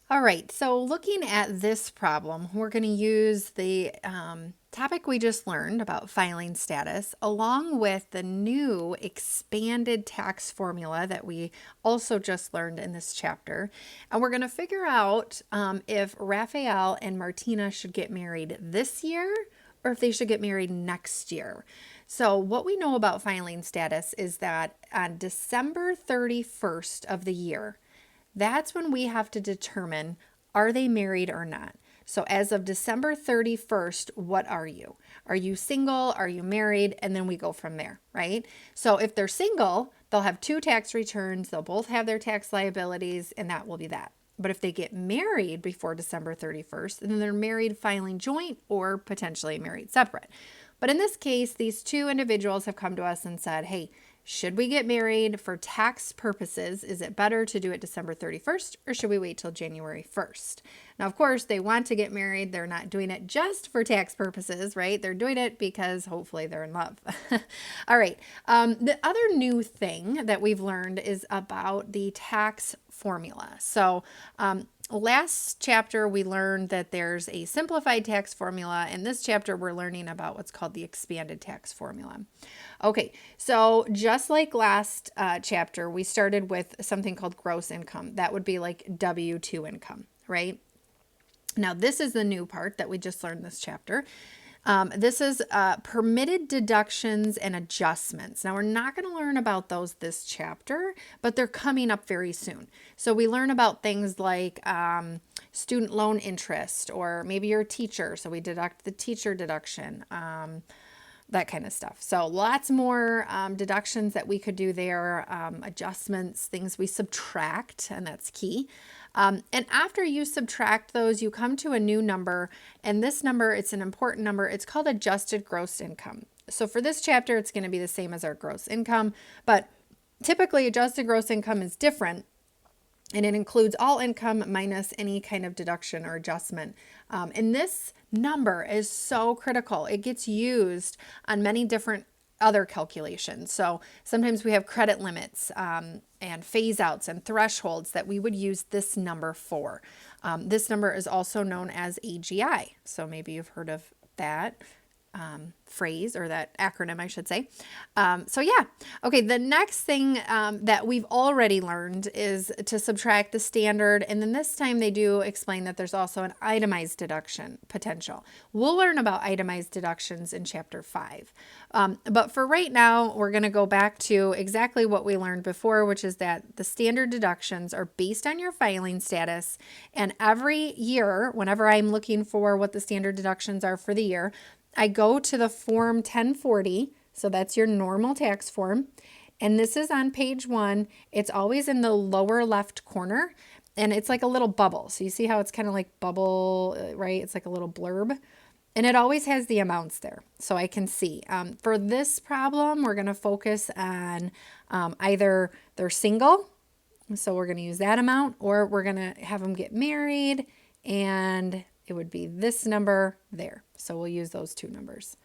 All right, so looking at this problem, we're going to use the topic we just learned about filing status along with the new expanded tax formula that we also just learned in this chapter. And we're going to figure out if Raphael and Martina should get married this year or if they should get married next year. So what we know about filing status is that on December 31st of the year, that's when we have to determine, are they married or not? So as of December 31st, what are you? Are you single? Are you married? And then we go from there, right? So if they're single, they'll have 2 tax returns. They'll both have their tax liabilities, and that will be that. But if they get married before December 31st, then they're married filing joint or potentially married separate. But in this case, these 2 individuals have come to us and said, hey, should we get married for tax purposes? Is it better to do it December 31st or should we wait till January 1st? Now, of course, they want to get married. They're not doing it just for tax purposes, right? They're doing it because hopefully they're in love. All right. The other new thing that we've learned is about the tax formula. So, last chapter, we learned that there's a simplified tax formula. In this chapter, we're learning about what's called the expanded tax formula. Okay, so just like last chapter, we started with something called gross income. That would be like W-2 income, right? Now, this is the new part that we just learned this chapter. This is permitted deductions and adjustments. Now, we're not going to learn about those this chapter, but they're coming up very soon. So we learn about things like student loan interest, or maybe you're a teacher, so we deduct the teacher deduction, that kind of stuff. So lots more deductions that we could do there, adjustments, things we subtract, and that's key. And after you subtract those, you come to a new number, and this number, it's an important number. It's called adjusted gross income. So for this chapter, it's going to be the same as our gross income, but typically adjusted gross income is different. And it includes all income minus any kind of deduction or adjustment. And this number is so critical. It gets used on many different other calculations. So sometimes we have credit limits and phase outs and thresholds that we would use this number for. This number is also known as AGI. So maybe you've heard of that phrase, or that acronym, I should say. So yeah. Okay, the next thing that we've already learned is to subtract the standard, and then this time they do explain that there's also an itemized deduction potential. We'll learn about itemized deductions in chapter 5. But for right now, we're going to go back to exactly what we learned before, which is that the standard deductions are based on your filing status, and every year, whenever I'm looking for what the standard deductions are for the year, I go to the form 1040, so that's your normal tax form, and this is on page 1. It's always in the lower left corner, and it's like a little bubble. So you see how it's kind of like bubble, right? It's like a little blurb, and it always has the amounts there, so I can see. For this problem, we're going to focus on either they're single, so we're going to use that amount, or we're going to have them get married, and it would be this number there. So we'll use those 2 numbers.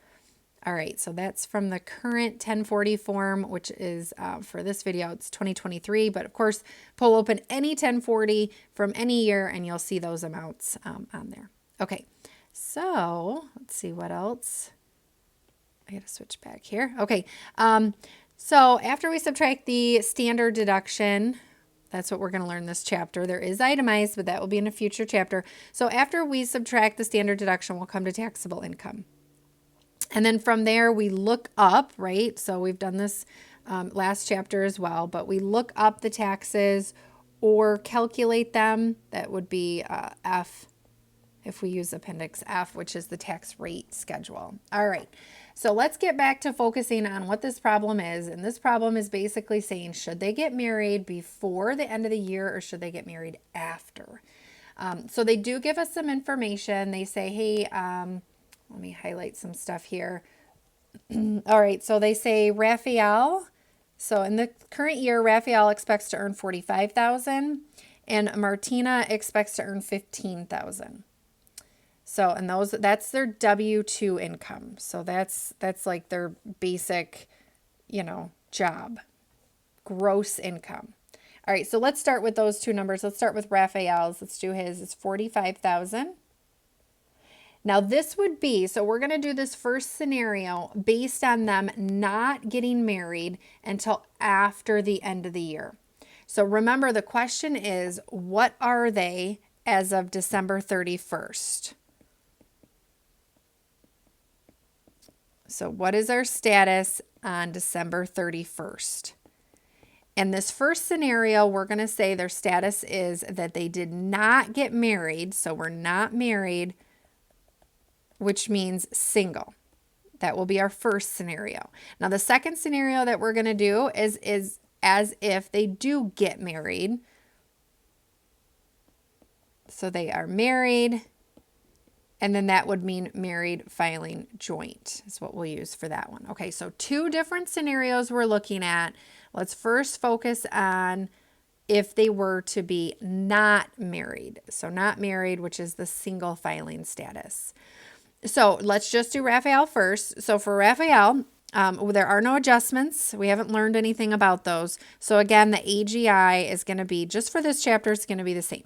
All right, so that's from the current 1040 form, which is for this video, it's 2023. But of course, pull open any 1040 from any year and you'll see those amounts on there. Okay, so let's see what else. I got to switch back here. Okay, so after we subtract the standard deduction, that's what we're going to learn this chapter. There is itemized, but that will be in a future chapter. So after we subtract the standard deduction, we'll come to taxable income. And then from there, we look up, right? So we've done this last chapter as well, but we look up the taxes or calculate them. That would be F, if we use Appendix F, which is the tax rate schedule. All right. So let's get back to focusing on what this problem is. And this problem is basically saying, should they get married before the end of the year or should they get married after? So they do give us some information. They say, hey, let me highlight some stuff here. All right. So they say Raphael. So in the current year, Raphael expects to earn $45,000 and Martina expects to earn $15,000. So, and that's their W-2 income. So that's like their basic, job, gross income. All right, so let's start with those two numbers. Let's start with Raphael's. Let's do his. It's 45,000. Now this would be, so we're going to do this first scenario based on them not getting married until after the end of the year. So remember, the question is, what are they as of December 31st? So what is our status on December 31st? In this first scenario, we're going to say their status is that they did not get married. So we're not married, which means single. That will be our first scenario. Now, the second scenario that we're going to do is as if they do get married. So they are married, and then that would mean married filing joint is what we'll use for that one. Okay, so two different scenarios we're looking at. Let's first focus on if they were to be not married. So not married, which is the single filing status. So let's just do Raphael first. So for Raphael, there are no adjustments. We haven't learned anything about those. So again, the AGI is going to be, just for this chapter, it's going to be the same.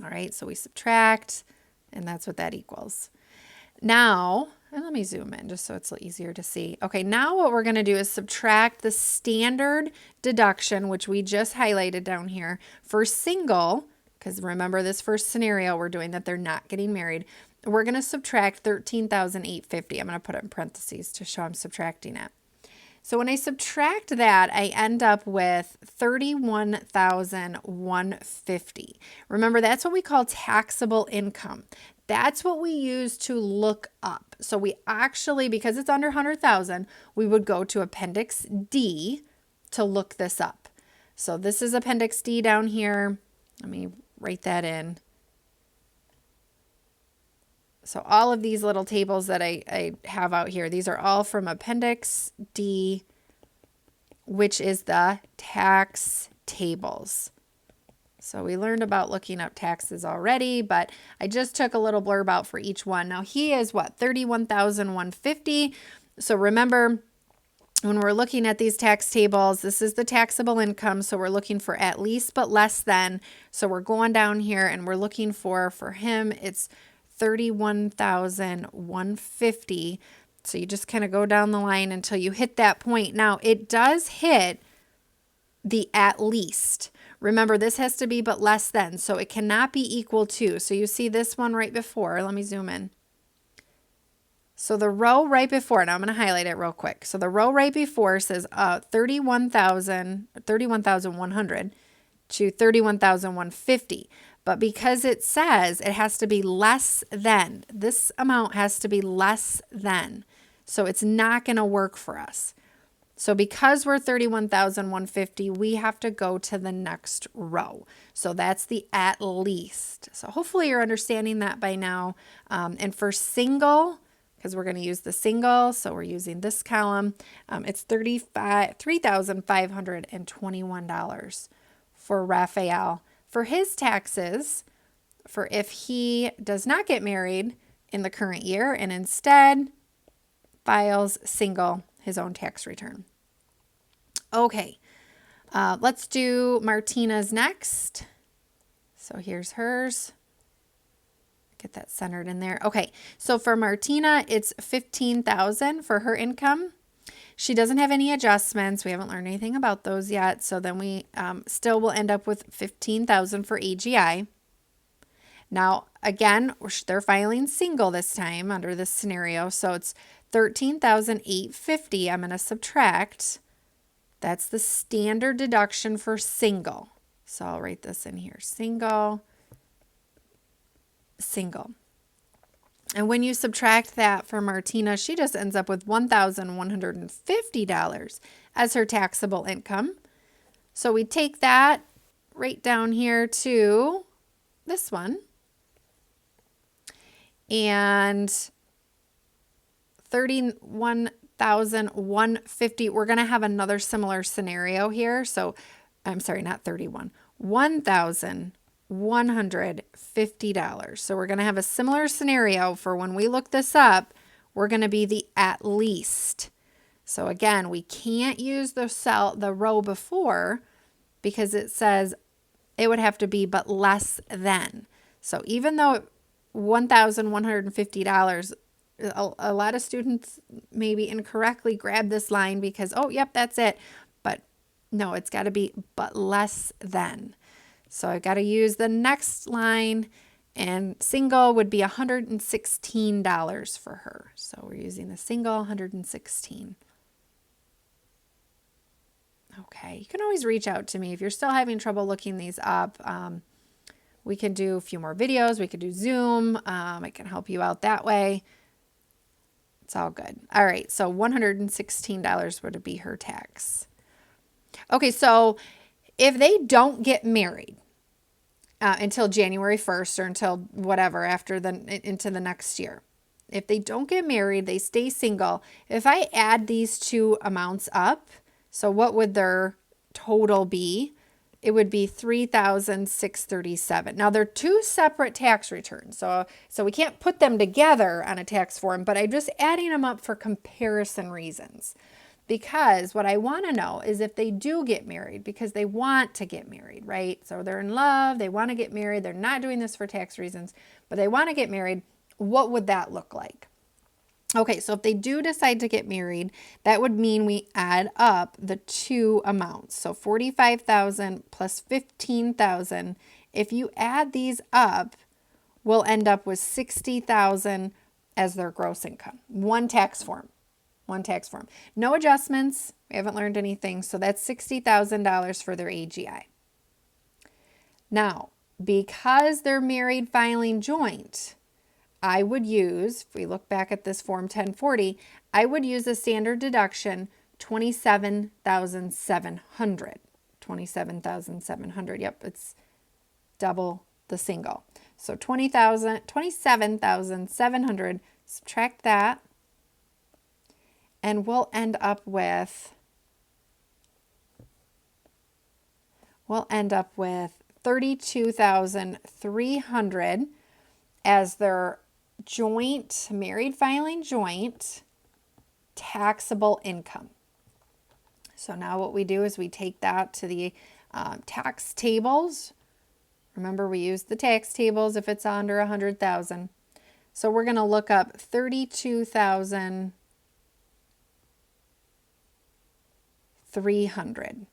All right, so we subtract, and that's what that equals. Now, and let me zoom in just so it's a little easier to see. Okay, now what we're going to do is subtract the standard deduction, which we just highlighted down here, for single, because remember this first scenario, we're doing that they're not getting married. We're going to subtract $13,850. I'm going to put it in parentheses to show I'm subtracting it. So when I subtract that, I end up with $31,150. Remember, that's what we call taxable income. That's what we use to look up. So we actually, because it's under 100,000, we would go to Appendix D to look this up. So this is Appendix D down here. Let me write that in. So all of these little tables that I have out here, these are all from Appendix D, which is the tax tables. So we learned about looking up taxes already, but I just took a little blurb out for each one. Now he is what? 31,150. So remember, when we're looking at these tax tables, this is the taxable income. So we're looking for at least but less than. So we're going down here and we're looking for him, it's 31,150. So you just kind of go down the line until you hit that point. Now it does hit the at least. Remember, this has to be but less than, so it cannot be equal to. So you see this one right before. Let me zoom in. So the row right before, now I'm going to highlight it real quick. So the row right before says 31,100 to 31,150. But because it says it has to be less than, this amount has to be less than. So it's not going to work for us. So because we're 31,150, we have to go to the next row. So that's the at least. So hopefully you're understanding that by now. And for single, because we're going to use the single, so we're using this column, it's $3,521 for Raphael. For his taxes, for if he does not get married in the current year and instead files single, his own tax return. Okay, let's do Martina's next. So here's hers. Get that centered in there. Okay, so for Martina, it's $15,000 for her income. She doesn't have any adjustments. We haven't learned anything about those yet. So then we still will end up with $15,000 for AGI. Now, again, they're filing single this time under this scenario. So it's $13,850. I'm going to subtract. That's the standard deduction for single. So I'll write this in here. Single. And when you subtract that for Martina, she just ends up with $1,150 as her taxable income. So we take that right down here to this one. And $31,150. We're going to have another similar scenario here. So I'm sorry, not 31. $1,150. So we're going to have a similar scenario for when we look this up. We're going to be the at least. So again, we can't use the row before because it says it would have to be but less than. So even though $1,150, a lot of students maybe incorrectly grab this line because, oh, yep, that's it. But no, it's got to be but less than. So I've got to use the next line, and single would be $116 for her. So we're using the single, 116. Okay, you can always reach out to me if you're still having trouble looking these up. We can do a few more videos. We could do Zoom. I can help you out that way. It's all good. All right, so $116 would be her tax. Okay, so if they don't get married until January 1st or until whatever into the next year, if they don't get married, they stay single. If I add these two amounts up, so what would their total be? It would be $3,637. Now they're two separate tax returns, so we can't put them together on a tax form, but I'm just adding them up for comparison reasons. Because what I want to know is if they do get married, because they want to get married, right? So they're in love, they want to get married, they're not doing this for tax reasons, but they want to get married. What would that look like? Okay, so if they do decide to get married, that would mean we add up the two amounts. So $45,000 plus $15,000. If you add these up, we'll end up with $60,000 as their gross income. One tax form. No adjustments. We haven't learned anything. So that's $60,000 for their AGI. Now, because they're married filing joint, I would use, if we look back at this Form 1040, I would use a standard deduction, $27,700. $27,700. Yep, it's double the single. So $27,700. Subtract that, and we'll end up with $32,300 as their joint, married filing joint, taxable income. So now what we do is we take that to the tax tables. Remember, we use the tax tables if it's under 100,000. So we're going to look up 32,300.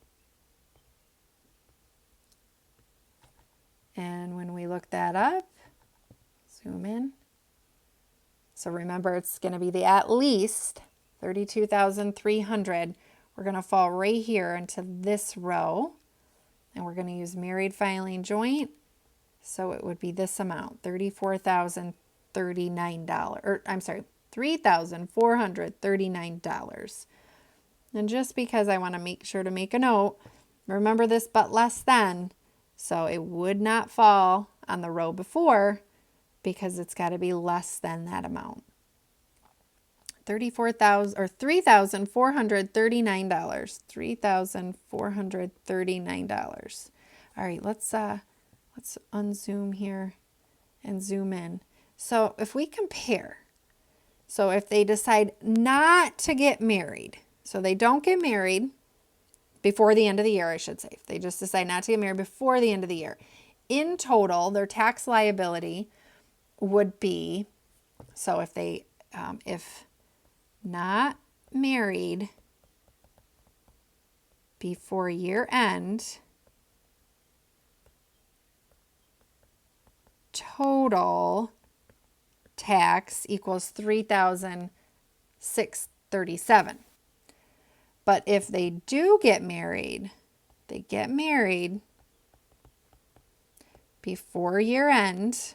And when we look that up, zoom in. So remember, it's going to be the at least 32,300. We're going to fall right here into this row, and we're going to use married filing joint. So it would be this amount, $34,039, or I'm sorry, $3,439. And just because I want to make sure to make a note, remember this but less than, so it would not fall on the row before, because it's got to be less than that amount. $3,439. $3,439. All right, let's unzoom here and zoom in. So if we compare, so if they decide not to get married, so they don't get married before the end of the year, I should say. If they just decide not to get married before the end of the year, in total, their tax liability would be, so if they, if not married before year end, total tax equals $3,637. But if they do get married, before year end,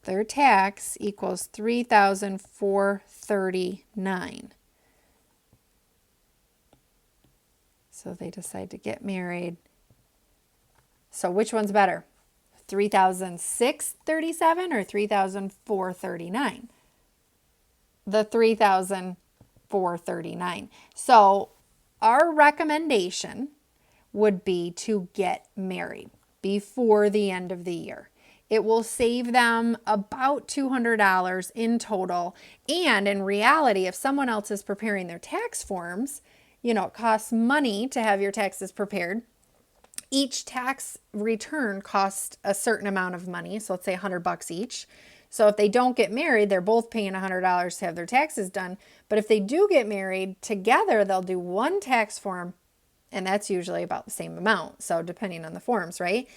their tax equals $3,439. So they decide to get married. So which one's better? $3,637 or $3,439? The $3,439. So our recommendation would be to get married before the end of the year. It will save them about $200 in total. And in reality, if someone else is preparing their tax forms, it costs money to have your taxes prepared. Each tax return costs a certain amount of money. So let's say $100 each. So if they don't get married, they're both paying $100 to have their taxes done. But if they do get married together, they'll do one tax form, and that's usually about the same amount. So depending on the forms, right?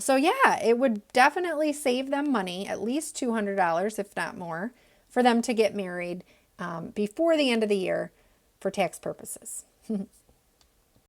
So yeah, it would definitely save them money, at least $200, if not more, for them to get married before the end of the year for tax purposes.